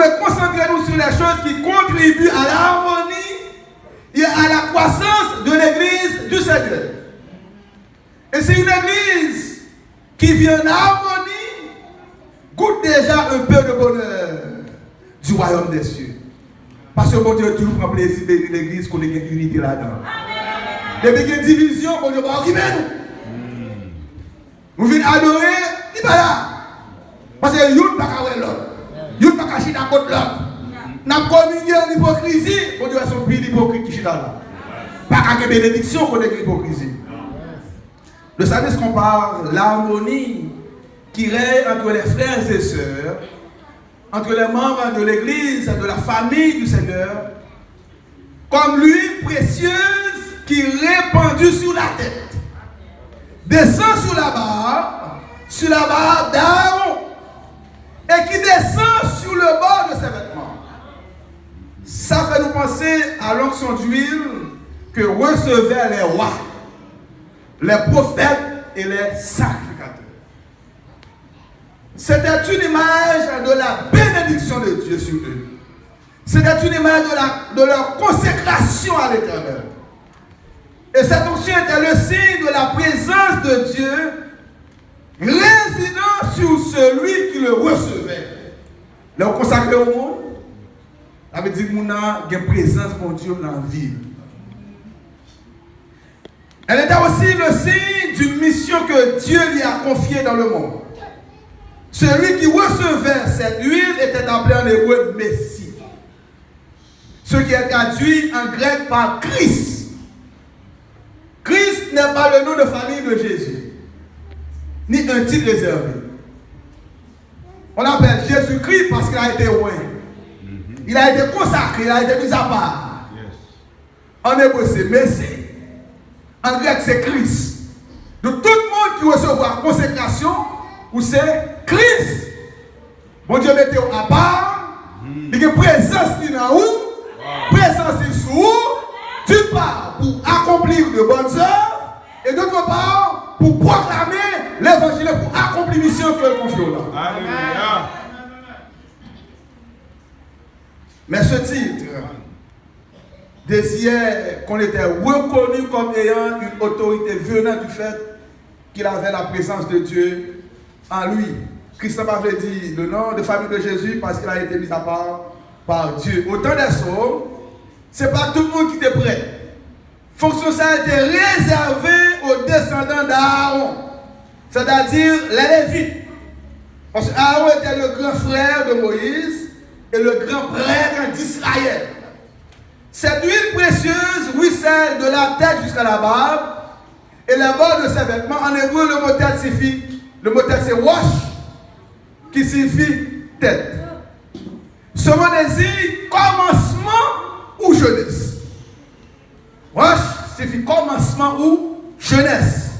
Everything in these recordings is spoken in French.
devons concentrer nous sur les choses qui contribuent à l'harmonie et à la croissance de l'église du Seigneur. Et c'est une église qui vit en harmonie, goûte déjà un peu de bonheur du royaume des cieux. Parce que bon Dieu toujours prend plaisir de l'église qu'on ait une unité là-dedans. Depuis qu'il y a une division, bon Dieu va occuper nous. Nous venons adorer, il n'est pas là. Parce que nous ne pas qu'à l'autre. Nous ne pas qu'à chier dans l'autre. Nous avons communié en hypocrisie, bon Dieu va son pays d'hypocrite qui chie là. Pas qu'à bénédiction qu'on ait une hypocrisie. Le service compare l'harmonie qui règne entre les frères et sœurs, entre les membres de l'église, de la famille du Seigneur, comme l'huile précieuse qui est répandue sur la tête, descend sur la barbe d'Aaron, et qui descend sur le bord de ses vêtements. Ça fait nous penser à l'onction d'huile que recevaient les rois, les prophètes et les sacrificateurs. C'était une image de la bénédiction de Dieu sur eux. C'était une image de leur consécration à l'Éternel. Et cette onction était le signe de la présence de Dieu résidant sur celui qui le recevait. Là, on consacre au monde, ça veut dire qu'on a une présence de Dieu dans la vie. Elle était aussi le signe d'une mission que Dieu lui a confiée dans le monde. Celui qui recevait cette huile était appelé en hébreu Messie. Ce qui est traduit en grec par Christ. Christ n'est pas le nom de famille de Jésus, ni un titre réservé. On l'appelle Jésus-Christ parce qu'il a été oint. Il a été consacré, il a été mis à part. En hébreu, c'est Messie. En grec, c'est Christ. De tout le monde qui recevra consécration, ou c'est Christ. Bon Dieu mettez à part. Il y a présence qui est dans où, présence qui est sous où, d'une part pour accomplir de bonnes œuvres, et d'autre part pour proclamer l'évangile, pour accomplir la mission que le confie là. Alléluia. Mais ce titre désirait qu'on était reconnu comme ayant une autorité venant du fait qu'il avait la présence de Dieu en lui. Christ avait dit le nom de famille de Jésus parce qu'il a été mis à part par Dieu. Au temps des Psaumes, ce n'est pas tout le monde qui était prêt. Fonction ça a été réservée aux descendants d'Aaron, c'est-à-dire les Lévites. Parce qu'Aaron était le grand frère de Moïse et le grand prêtre d'Israël. Cette huile précieuse ruisselle de la tête jusqu'à la barbe et les bords de ses vêtements. En hébreu, le mot tête signifie, le mot tête c'est wash, qui signifie tête. Ce mot désigne commencement ou jeunesse. Wash signifie commencement ou jeunesse.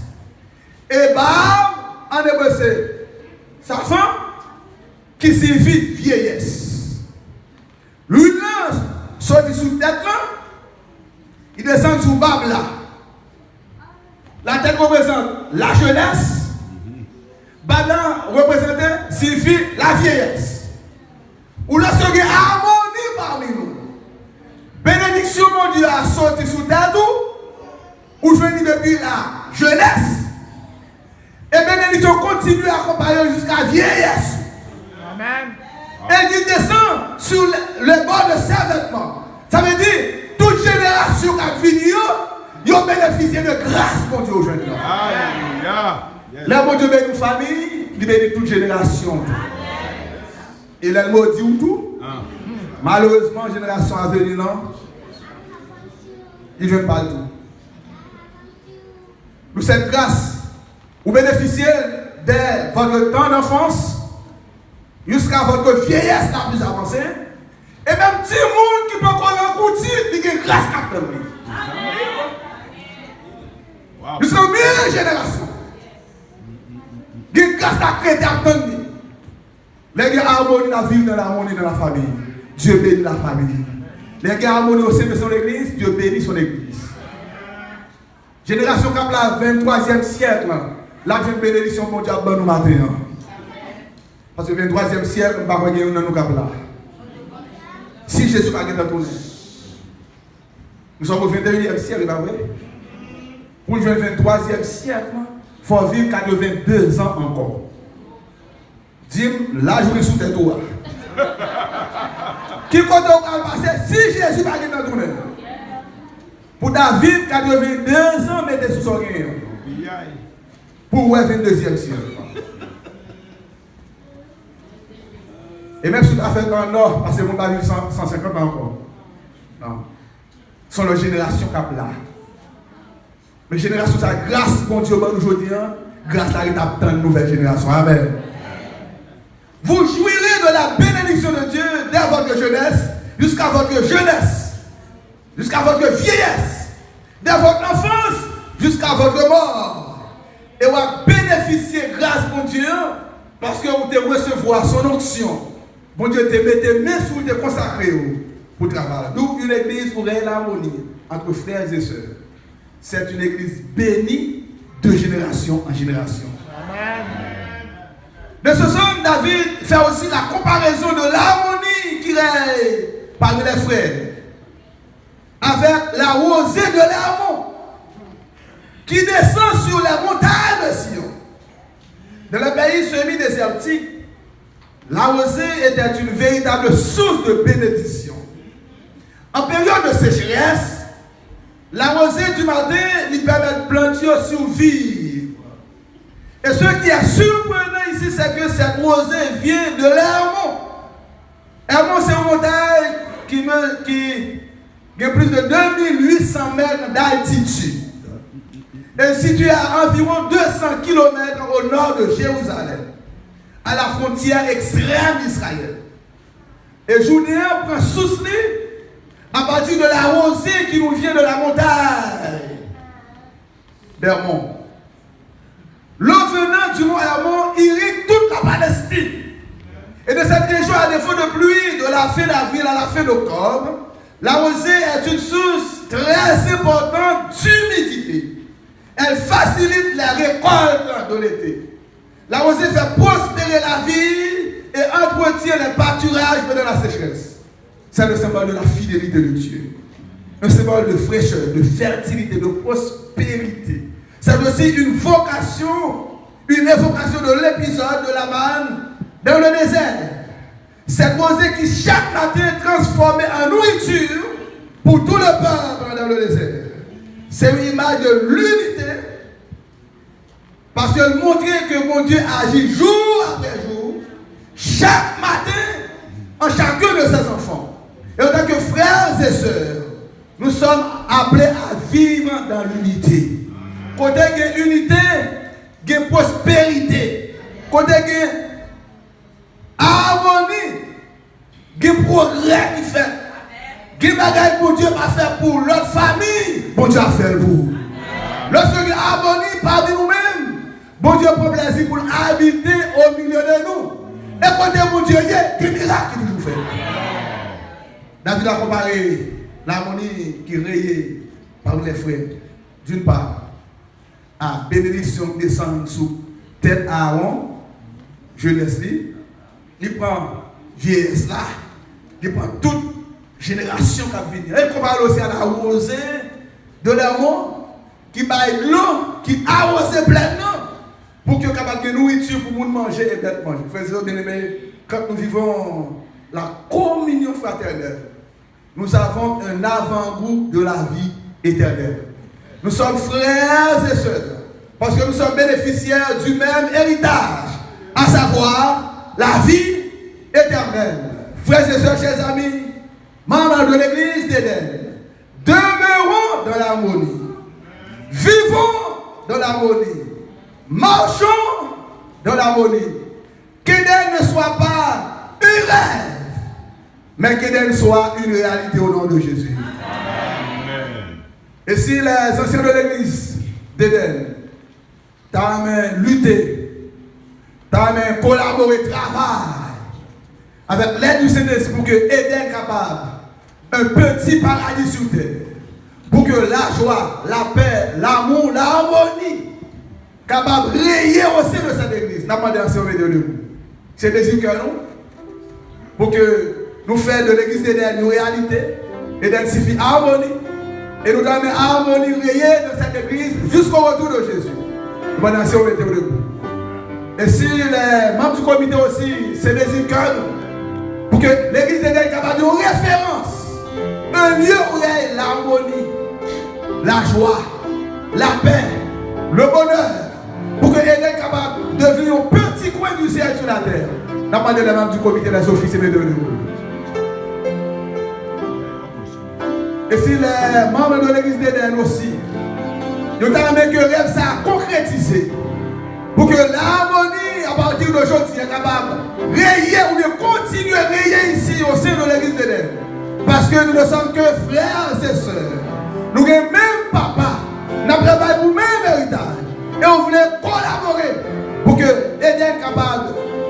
Et barbe, en hébreu, c'est safan, qui signifie vieillesse. L'huile sorti sous tête là, il descend sous barbe là. La tête représente la jeunesse, barbe là représente, signifie la vieillesse. Ou lorsque il y a harmonie parmi nous, bénédiction mon Dieu a sorti sous tête ou je dis depuis la jeunesse, et bénédiction continue à accompagner jusqu'à la vieillesse. Amen. Et il descend sur le bord de ses vêtements. Ça veut dire, toute génération qui a fini, ils ont bénéficié de grâce, mon Dieu, aux jeunes. Alléluia. Là, mon Dieu, bénit une famille, il bénit toute génération. Et là, le mot dit tout. Malheureusement, génération à venir, non, ils ne veulent pas tout. Nous, cette grâce, vous bénéficiez de votre temps d'enfance jusqu'à votre vieillesse la plus avancée. Et même petit monde qui peut encore rencontrer, il y a une grâce qui attend. Jusqu'à la meilleure génération. Il y a une grâce qui attend. Les gens harmonie dans la vie, dans l'harmonie dans la famille. Dieu bénit la famille. Les gens harmonie au sein de son église, Dieu bénit son église. Génération comme la 23e siècle, la bénédiction mondiale nous matin. Parce que le 23e siècle, nous ne pouvons pas nous là. si Jésus n'a pas tourné. Nous sommes au 21e siècle, pas vrai? Pour le 23e siècle, il faut vivre 82 ans encore. Dis-moi, là, je suis sous tes toits. Qui compte au passer si Jésus n'a pas tourné? Pour David, 82 ans, mettez sous son gain. Pour le 22e siècle. Et même si tu as fait dans le nord, parce que mon David 150 ans encore. Non. Ce sont les générations qui sont là. Les générations, ça grâce, mon Dieu, aujourd'hui, grâce à l'étape de nouvelle génération. Amen. Vous jouirez de la bénédiction de Dieu dès votre jeunesse, jusqu'à votre jeunesse, jusqu'à votre vieillesse, dès votre enfance, jusqu'à votre mort. Et vous bénéficiez grâce, mon Dieu, parce que vous devez recevoir son onction. Bon Dieu, te mettez main sur te consacrer pour travailler. D'où une église où il y a l'harmonie entre frères et sœurs. C'est une église bénie de génération en génération. Amen. De ce sens, David fait aussi la comparaison de l'harmonie qui est parmi les frères avec la rosée de l'Hermon qui descend sur les montagnes de Sion. Dans le pays semi-désertique, la rosée était une véritable source de bénédiction. En période de sécheresse, la rosée du matin lui permet de planter survivre. Et ce qui est surprenant ici, c'est que cette rosée vient de l'Hermon. Hermon, c'est une montagne qui a plus de 2800 mètres d'altitude. Et située à environ 200 km au nord de Jérusalem, à la frontière extrême d'Israël. Et Judéen prend source à partir de la rosée qui nous vient de la montagne d'Hermon. L'eau venant du mont Hermon irrigue toute la Palestine. Et de cette région, à défaut de pluie, de la fin d'avril à la fin d'octobre, la rosée est une source très importante d'humidité. Elle facilite la récolte de l'été. La rosée fait prospérer la ville et entretient les pâturages pendant la sécheresse. C'est le symbole de la fidélité de Dieu. Un symbole de fraîcheur, de fertilité, de prospérité. C'est aussi une vocation, une évocation de l'épisode de la manne dans le désert. Cette rosée qui chaque matin est transformée en nourriture pour tout le peuple dans le désert. C'est une image de l'unité. Parce qu'elle montrait que mon Dieu agit jour après jour, chaque matin, en chacun de ses enfants. Et en tant que frères et sœurs, nous sommes appelés à vivre dans l'unité. Côté de l'unité, de prospérité. Côté de harmonie, de progrès qui fait. De bagaille pour Dieu va faire pour l'autre famille, bon Dieu a fait pour vous. Lorsque nous harmonie parmi nous-mêmes, bon Dieu prend plaisir pour habiter au milieu de nous. Et quand mon Dieu y est, des miracles qui toujours fait. David a comparé l'harmonie qui rayait parmi les frères, d'une part, à bénédiction descendre sous tête à Aaron, jeunesse, il prend vieillesse là, il prend toute génération qui a venu. Il compare aussi à la rosée de l'Hermon qui baille l'eau, qui arrose pleinement pour que capable de nourriture pour nous manger et d'être mangé. Frères et bien-aimés, quand nous vivons la communion fraternelle, nous avons un avant-goût de la vie éternelle. Nous sommes frères et sœurs parce que nous sommes bénéficiaires du même héritage, à savoir la vie éternelle. Frères et sœurs, chers amis, membres de l'église d'Éden, demeurons dans l'harmonie, vivons dans l'harmonie, marchons dans l'harmonie. Qu'Éden ne soit pas un rêve, mais qu'Éden soit une réalité au nom de Jésus. Amen. Et si les anciens de l'église d'Éden t'ont lutté, t'ont collaboré, travaillé avec l'aide du Saint-Esprit pour que Éden capable un petit paradis sur terre, pour que la joie, la paix, l'amour, l'harmonie capable de rayer au sein de cette église. N'a pas demandé à de nous. C'est désir que nous, pour que nous faisons de l'église d'Éden une réalité. Éden signifie harmonie. Et nous devons mettre harmonie réelle dans cette église jusqu'au retour de Jésus. Nous allons essayer de mettre debout. Et si les membres du comité aussi, c'est des icônes pour que l'église d'Éden soit capable de référence. Un lieu où il y a l'harmonie, la joie, la paix, le bonheur. Pour que Éden soit capable de devenir un petit coin du ciel sur la terre. Nous avons demandé les membres du comité des officiers de debout. Et si les membres de l'église d'Éden aussi, nous avons que rêve ça concrétisé. Pour que l'harmonie à partir d'aujourd'hui est capable de rayer ou de continuer à rayer ici au sein de l'église d'Éden. Parce que nous ne sommes que frères et sœurs. Nous avons même papa. Nous travaillons pour le même héritage. Et on voulait collaborer pour que Éden soit capable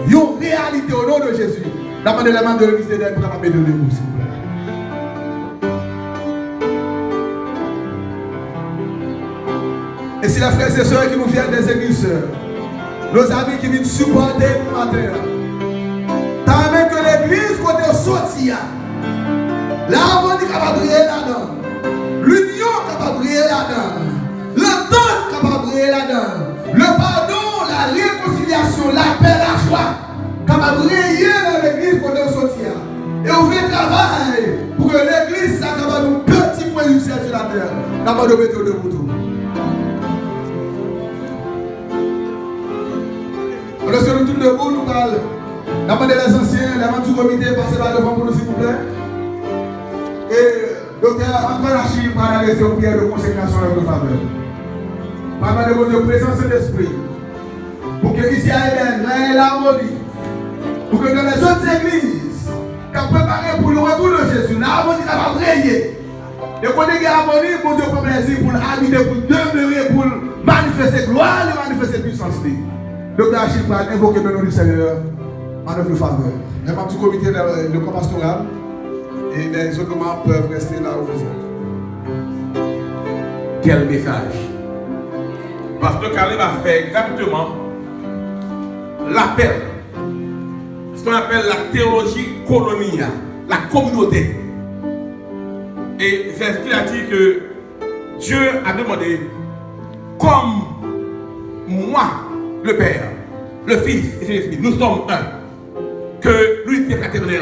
d'une réalité au nom de Jésus. Nous avons demandé les membres de l'église d'Éden pour capable de nous, s'il vous plaît. Et si les frères et sœurs qui nous viennent des églises, nos amis qui viennent supporter nous matin, tant même que l'église côté sorti, l'harmonie capable de briller là-dedans, l'union capable de briller là-dedans, l'entente capable de briller là-dedans, le pardon, la réconciliation, la paix, la joie capable de briller dans l'église côté sorti. Et on fait travail pour que l'église soit capable de petit point du ciel sur la terre, d'abord de mettre debout tout. Lorsque nous tournons debout, nous parlons. Nous demandons les anciens, les membres du comité, passer par devant pour nous, s'il vous plaît. Et docteur Antoine Achille va réaliser une prière de consécration dans notre faveur. Par de votre présence et d'esprit. Pour que ici à Éden, là est l'harmonie. Pour que dans les autres églises, qui ont préparé pour le retour de Jésus, l'harmonie va briller. Et quand il y a l'harmonie, bon Dieu prend plaisir pour habiter, pour demeurer, pour manifester gloire et manifester puissance. Docteur Achille va invoquer le nom du Seigneur en notre faveur. Les membres du comité de corps pastoral et les autres membres peuvent rester là où vous êtes. Quel message! Pasteur Caleb a fait exactement l'appel, ce qu'on appelle la théologie coloniale, la communauté. Et c'est ce qu'il a dit que Dieu a demandé, comme moi, le Père, le Fils et l'Esprit, nous sommes un. Que l'unité fraternelle,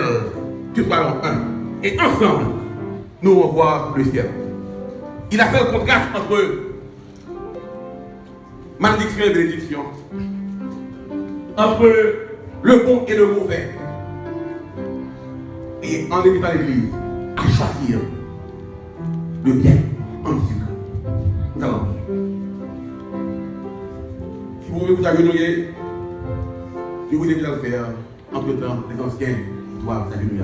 que nous soyons un. Et ensemble, nous revoir le ciel. Il a fait le contraste entre malédiction et bénédiction, entre le bon et le mauvais. Et en invitant l'Église à choisir le bien en Jésus. Nous allons. Si vous voulez vous agenouiller, je vous invite à le faire. Entre-temps, les anciens doivent s'agenouiller.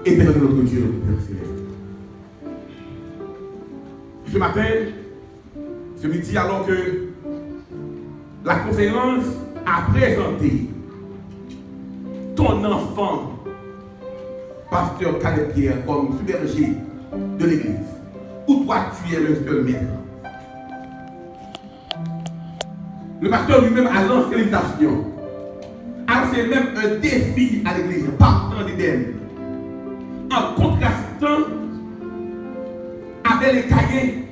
Éternel notre Dieu, notre Père céleste. Ce matin, ce midi, alors que la conférence a présenté ton enfant, pasteur Caleb Pierre, comme berger de l'église, où toi tu es le seul maître. Le pasteur lui-même a lancé l'invitation, a lancé même un défi à l'église, partant d'Éden, en contrastant avec les cahiers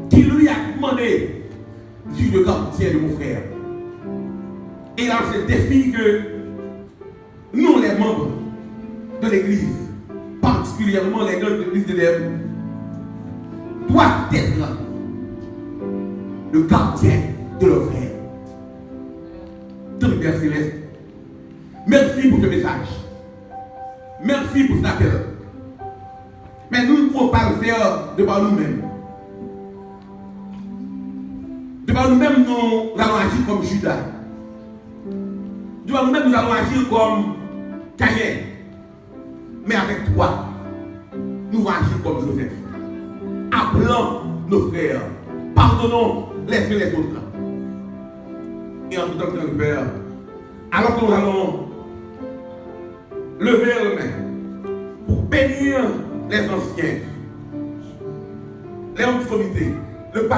qui lui a demandé sur le gardien de mon frère. Et il a ce défi que nous, les membres de l'église, particulièrement les gens de l'église de l'Éden, doivent être le gardien de leur frère. Ton Père Céleste, merci pour ce message. Merci pour cet appel. Mais nous ne pouvons pas le faire devant nous-mêmes. Devant nous-mêmes, nous allons agir comme Judas. Devant nous-mêmes, nous allons agir comme Caïn. Mais avec toi, nous allons agir comme Joseph. Appelons nos frères. Pardonnons les uns les autres. Et en tout temps, notre Père, alors que nous allons lever les mains pour bénir les anciens, les hommes du comité, le